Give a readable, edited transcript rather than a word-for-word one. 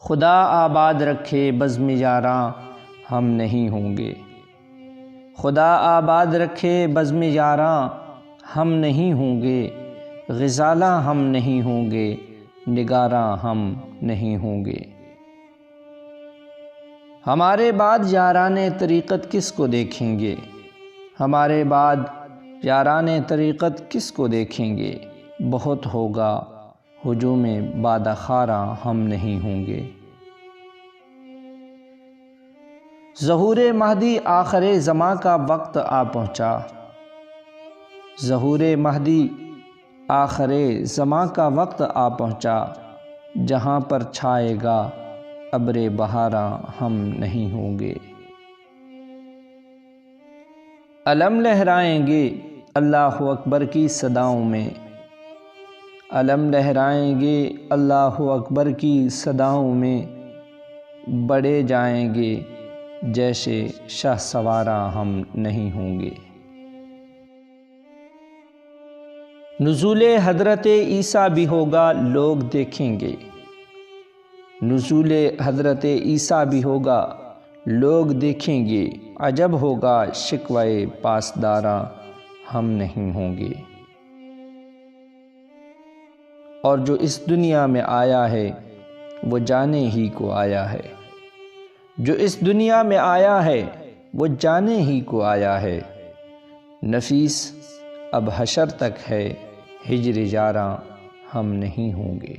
خدا آباد رکھے بزم یاراں ہم نہیں ہوں گے، خدا آباد رکھے بزم یاراں ہم نہیں ہوں گے، غزالاں ہم نہیں ہوں گے، نگاراں ہم نہیں ہوں گے۔ ہمارے بعد یاران طریقت کس کو دیکھیں گے، ہمارے بعد یاران طریقت کس کو دیکھیں گے، بہت ہوگا ہجوم بادہ خاراں ہم نہیں ہوں گے۔ ظہور مہدی آخر زماں کا وقت آ پہنچا، ظہور مہدی آخر زماں کا وقت آ پہنچا، جہاں پر چھائے گا ابر بہاراں ہم نہیں ہوں گے۔ علم لہرائیں گے اللہ اکبر کی صداؤں میں، علم لہرائیں گے اللہ اکبر کی صداؤں میں، بڑھے جائیں گے جیسے شاہ سواراں ہم نہیں ہوں گے۔ نزول حضرت عیسیٰ بھی ہوگا لوگ دیکھیں گے، نزول حضرت عیسیٰ بھی ہوگا لوگ دیکھیں گے، عجب ہوگا شکوہ پاسداراں ہم نہیں ہوں گے۔ اور جو اس دنیا میں آیا ہے وہ جانے ہی کو آیا ہے، جو اس دنیا میں آیا ہے وہ جانے ہی کو آیا ہے، نفیس اب حشر تک ہے، ہجر یاراں ہم نہیں ہوں گے۔